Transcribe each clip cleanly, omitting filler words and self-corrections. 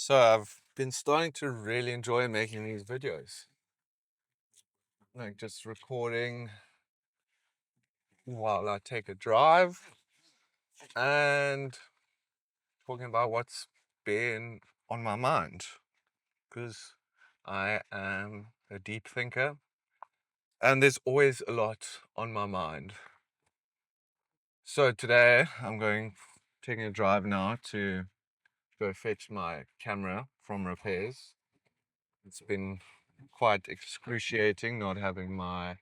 So I've been starting to really enjoy making these videos, like just recording while I take a drive and talking about what's been on my mind because I am a deep thinker and there's always a lot on my mind. So today I'm taking a drive now to go fetch my camera from repairs. It's been quite excruciating not having my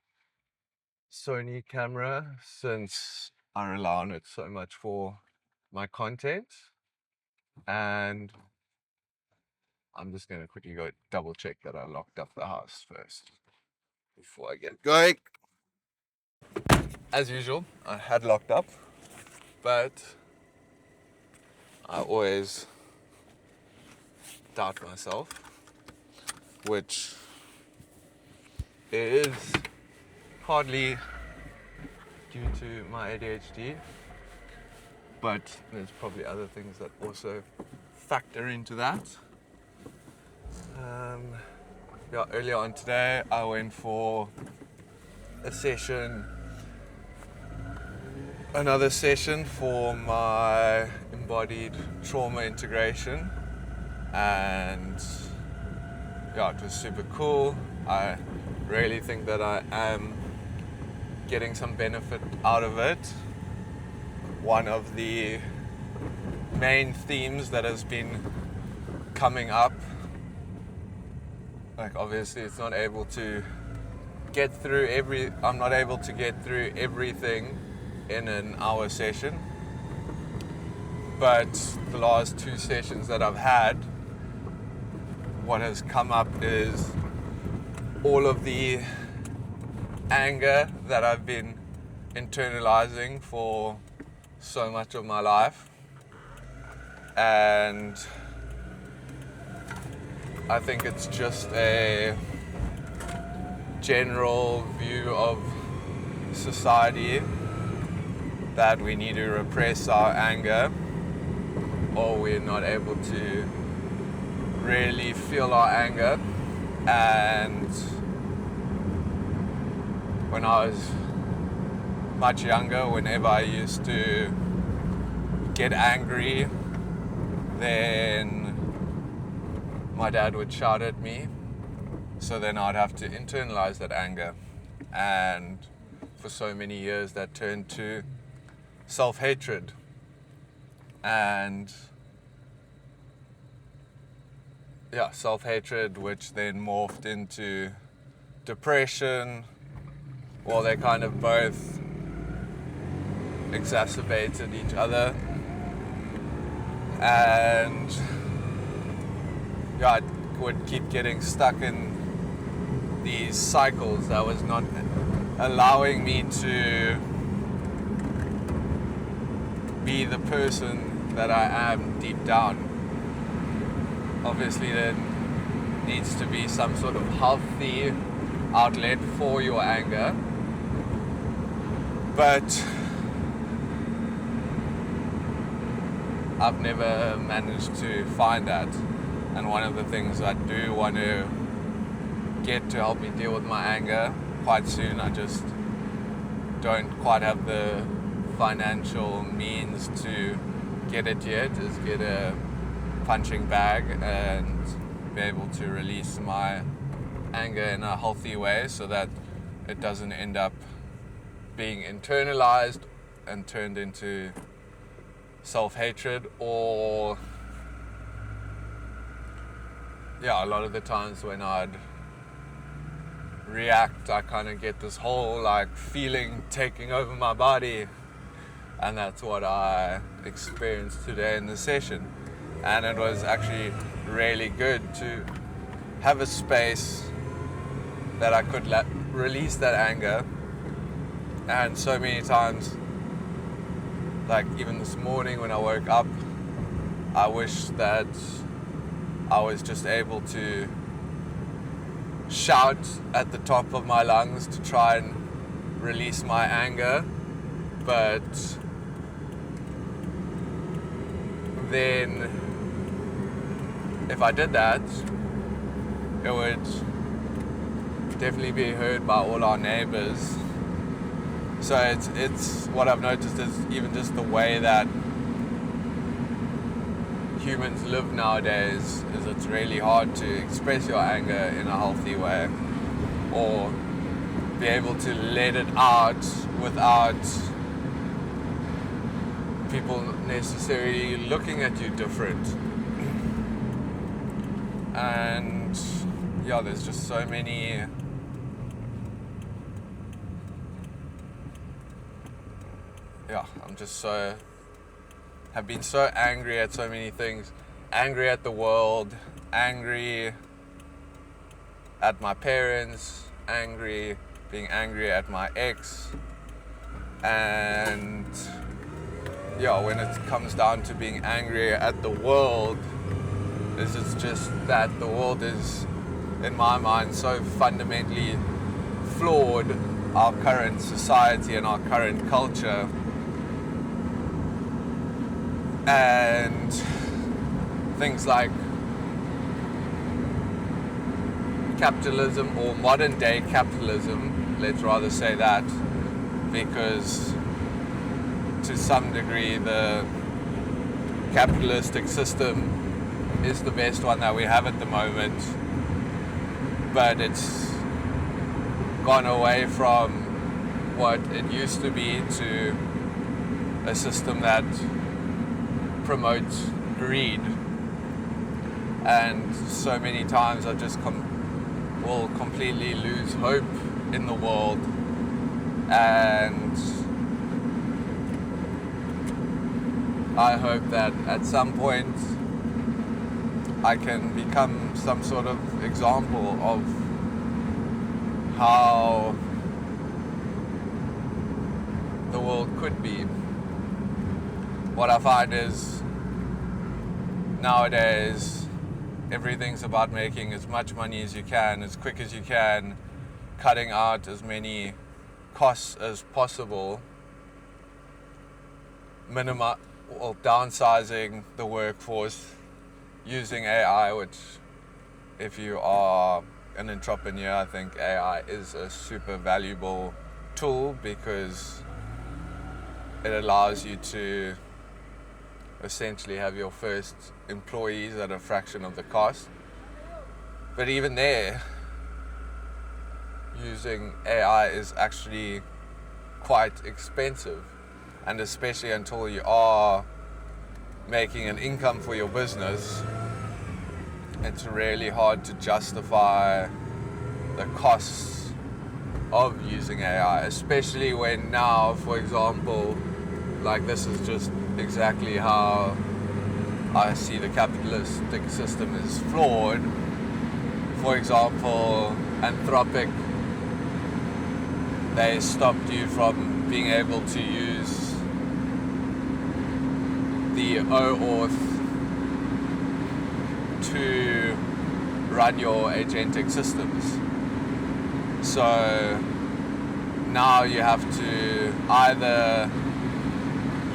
Sony camera since I rely on it so much for my content. And I'm just going to quickly go double check that I locked up the house first before I get going. As usual, I had locked up, but I always doubt myself, which is partly due to my ADHD, but there's probably other things that also factor into that. Earlier on today, I went for another session for my embodied trauma integration, and it was super cool. I really think that I am getting some benefit out of it. One of the main themes that has been coming up, obviously I'm not able to get through everything in an hour session, but the last two sessions that I've had, what has come up is all of the anger that I've been internalizing for so much of my life, and I think it's just a general view of society that we need to repress our anger, or we're not able to really feel our anger. And when I was much younger, whenever I used to get angry, then my dad would shout at me, so then I'd have to internalize that anger, and for so many years that turned to self-hatred, and self-hatred, which then morphed into depression. Well, they kind of both exacerbated each other, and I would keep getting stuck in these cycles that was not allowing me to be the person that I am deep down. Obviously, there needs to be some sort of healthy outlet for your anger, but I've never managed to find that. And one of the things I do want to get to help me deal with my anger quite soon, I just don't quite have the financial means to get it yet, is get a punching bag and be able to release my anger in a healthy way so that it doesn't end up being internalized and turned into self-hatred, or a lot of the times when I'd react, I kind of get this whole feeling taking over my body, and that's what I experienced today in the session. And it was actually really good to have a space that I could release that anger. And so many times, even this morning when I woke up, I wish that I was just able to shout at the top of my lungs to try and release my anger, but then if I did that, it would definitely be heard by all our neighbors. So it's what I've noticed is even just the way that humans live nowadays is it's really hard to express your anger in a healthy way or be able to let it out without people necessarily looking at you different. And yeah, there's just so many have been so angry at so many things, angry at the world, angry at my parents, being angry at my ex, and yeah, when it comes down to being angry at the world, it's just that the world is, in my mind, so fundamentally flawed, our current society and our current culture, and things like capitalism or modern day capitalism, let's rather say that, because to some degree the capitalistic system is the best one that we have at the moment, but it's gone away from what it used to be to a system that promotes greed. And so many times I just will completely lose hope in the world, and I hope that at some point I can become some sort of example of how the world could be. What I find is nowadays everything's about making as much money as you can, as quick as you can, cutting out as many costs as possible, downsizing the workforce, using AI, which if you are an entrepreneur, I think AI is a super valuable tool because it allows you to essentially have your first employees at a fraction of the cost. But even there, using AI is actually quite expensive, and especially until you are making an income for your business, it's really hard to justify the costs of using AI, especially when now, for example, like this is just exactly how I see the capitalistic system is flawed. For example, Anthropic, they stopped you from being able to use the OAuth to run your agentic systems. So now you have to either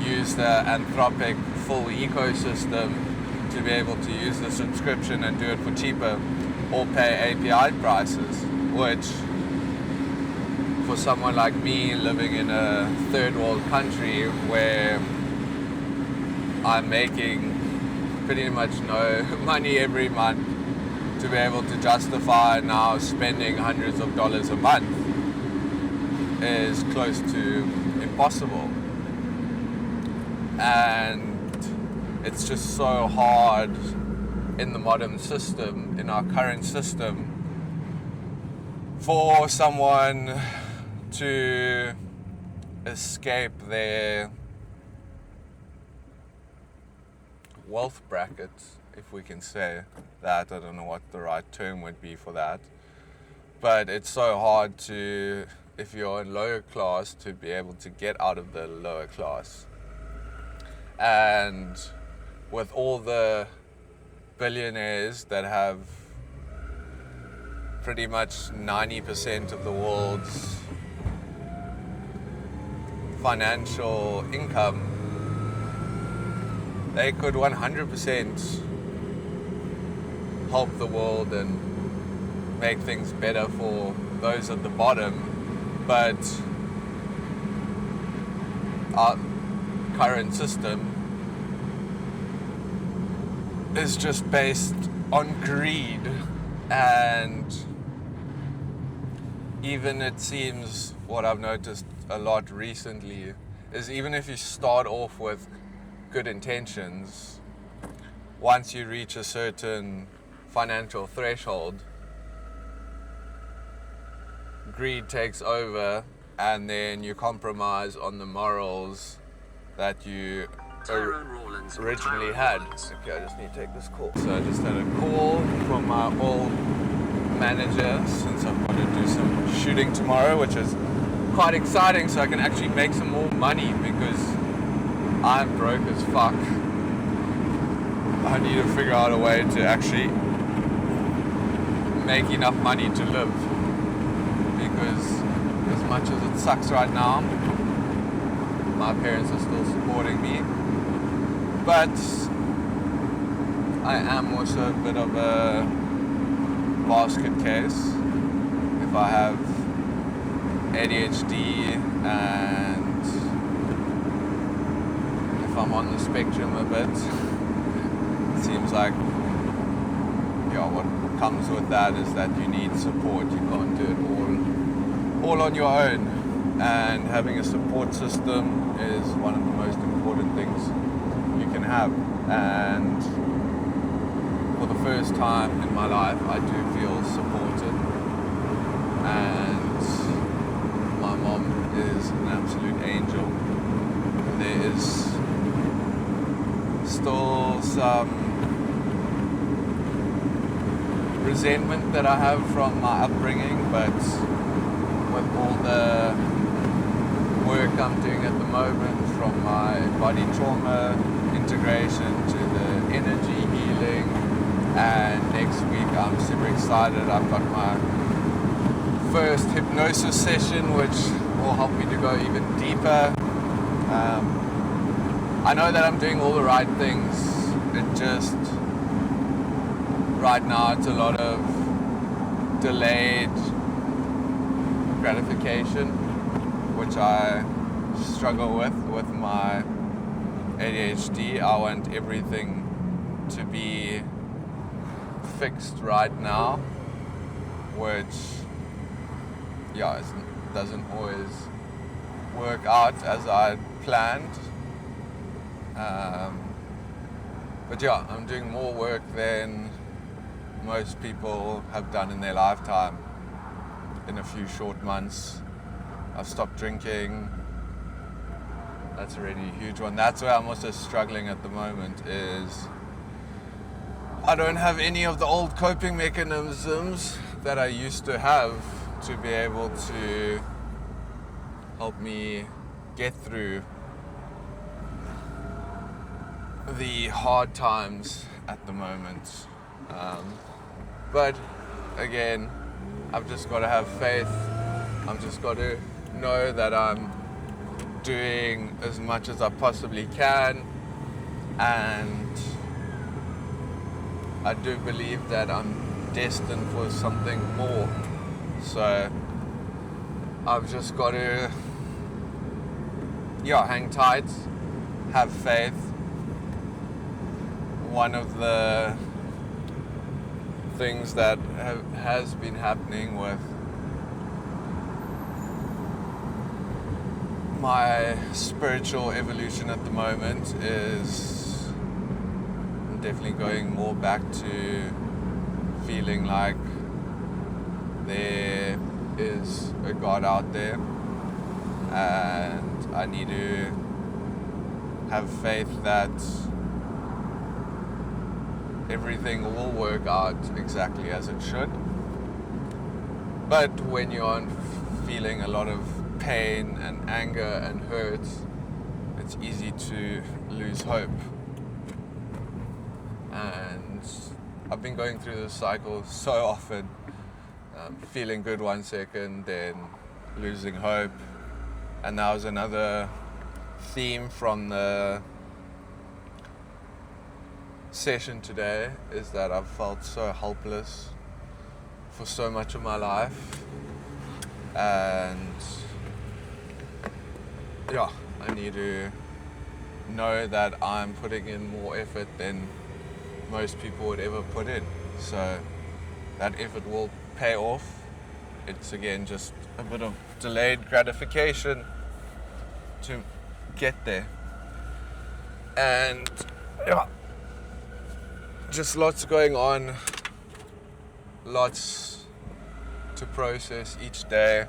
use the Anthropic full ecosystem to be able to use the subscription and do it for cheaper, or pay API prices, which for someone like me living in a third world country where I'm making pretty much no money every month, to be able to justify now spending hundreds of dollars a month is close to impossible. And it's just so hard in the modern system, in our current system, for someone to escape their wealth brackets, if we can say that. I don't know what the right term would be for that, but it's so hard to, if you're in lower class, to be able to get out of the lower class. And with all the billionaires that have pretty much 90% of the world's financial income, they could 100% help the world and make things better for those at the bottom, but our current system is just based on greed. And even it seems, what I've noticed a lot recently is, even if you start off with good intentions, once you reach a certain financial threshold, greed takes over, and then you compromise on the morals that you originally had. Okay, I just need to take this call. So I just had a call from my old manager, since I've got to do some shooting tomorrow, which is quite exciting, so I can actually make some more money, because I'm broke as fuck. I need to figure out a way to actually make enough money to live, because as much as it sucks right now, my parents are still supporting me, but I am also a bit of a basket case. If I have ADHD and if I'm on the spectrum a bit, it seems like, yeah, what comes with that is that you need support. You can't do it all on your own, and having a support system is one of the most important things you can have. And for the first time in my life, I do feel supported, and my mom is an absolute angel. There is still some resentment that I have from my upbringing, but with all the work I'm doing at the moment, from my body trauma integration to the energy healing, and next week I'm super excited. I've got my first hypnosis session, which will help me to go even deeper. I know that I'm doing all the right things. It just, right now, it's a lot of delayed gratification, which I struggle with my ADHD. I want everything to be fixed right now, which, yeah, doesn't always work out as I planned. But yeah, I'm doing more work than most people have done in their lifetime in a few short months. I've stopped drinking. That's already a huge one. That's where I'm also struggling at the moment, is I don't have any of the old coping mechanisms that I used to have to be able to help me get through the hard times at the moment. But again, I've just got to have faith. I've just got to know that I'm doing as much as I possibly can, and I do believe that I'm destined for something more. So I've just got to, hang tight, have faith. One of the things that has been happening with my spiritual evolution at the moment is I'm definitely going more back to feeling like there is a God out there, and I need to have faith that everything will work out exactly as it should. But when you aren't feeling a lot of pain and anger and hurt, it's easy to lose hope. And I've been going through this cycle so often, feeling good one second, then losing hope. And that was another theme from the session today is that I've felt so helpless for so much of my life, and yeah, I need to know that I'm putting in more effort than most people would ever put in, so that effort will pay off. It's again just a bit of delayed gratification to get there, and yeah, just lots going on, lots to process each day.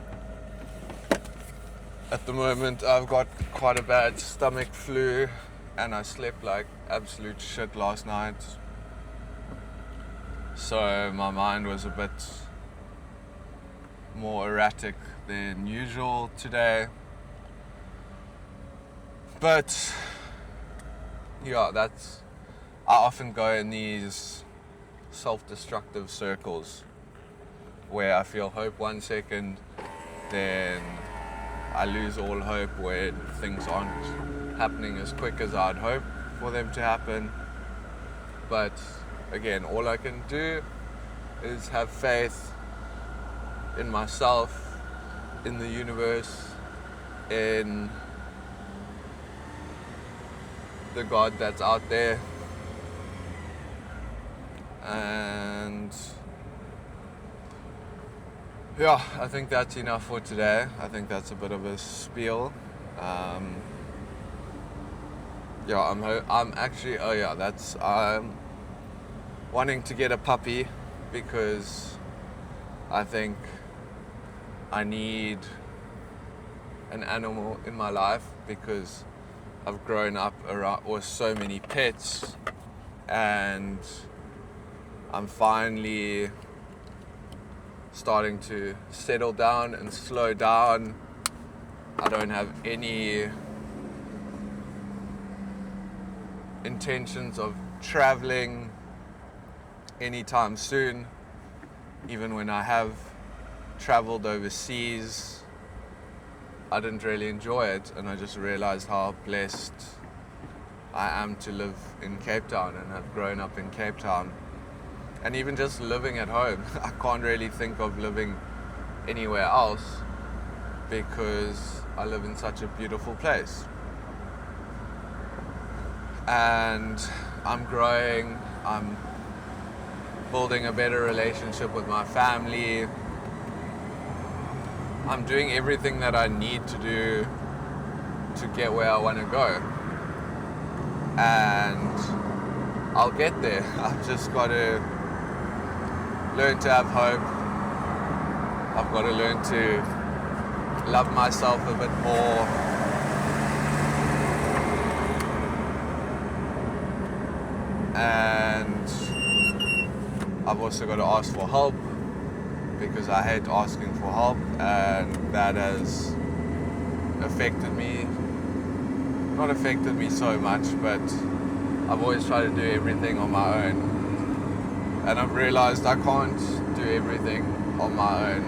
At the moment I've got quite a bad stomach flu and I slept like absolute shit last night, so my mind was a bit more erratic than usual today. But yeah, I often go in these self-destructive circles where I feel hope 1 second, then I lose all hope when things aren't happening as quick as I'd hope for them to happen. But again, all I can do is have faith in myself, in the universe, in the God that's out there, and yeah, I think that's enough for today. I think that's a bit of a spiel. I'm wanting to get a puppy because I think I need an animal in my life, because I've grown up around with so many pets, and I'm finally starting to settle down and slow down. I don't have any intentions of traveling anytime soon. Even when I have traveled overseas, I didn't really enjoy it, and I just realized how blessed I am to live in Cape Town and have grown up in Cape Town. And even just living at home, I can't really think of living anywhere else because I live in such a beautiful place. And I'm growing, I'm building a better relationship with my family. I'm doing everything that I need to do to get where I want to go. And I'll get there. I've just got to learn to have hope. I've got to learn to love myself a bit more. And I've also got to ask for help, because I hate asking for help, and that has not affected me so much, but I've always tried to do everything on my own, and I've realized I can't do everything on my own,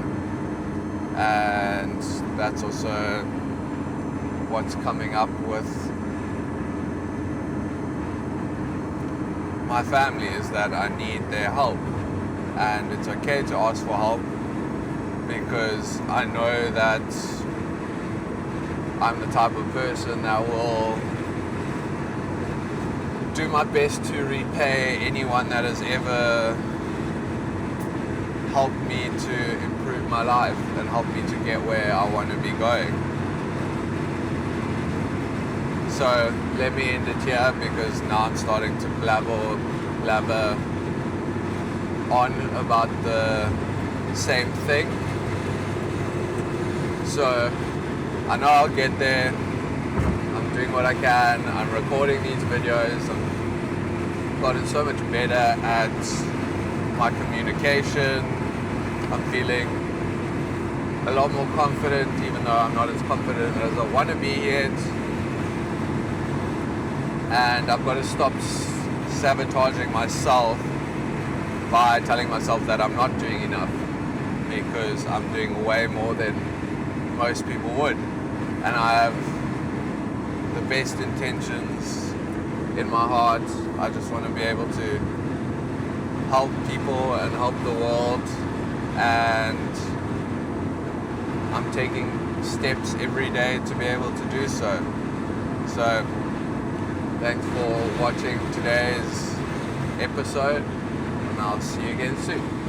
and that's also what's coming up with my family, is that I need their help. And it's okay to ask for help, because I know that I'm the type of person that will do my best to repay anyone that has ever helped me to improve my life and help me to get where I want to be going. So let me end it here, because now I'm starting to blabber on about the same thing. So I know I'll get there. I'm doing what I can. I'm recording these videos. I've gotten so much better at my communication. I'm feeling a lot more confident, even though I'm not as confident as I want to be yet. And I've got to stop sabotaging myself by telling myself that I'm not doing enough, because I'm doing way more than most people would, and I have the best intentions in my heart I just want to be able to help people and help the world, and I'm taking steps every day to be able to do so. So thanks for watching today's episode, and I'll see you again soon.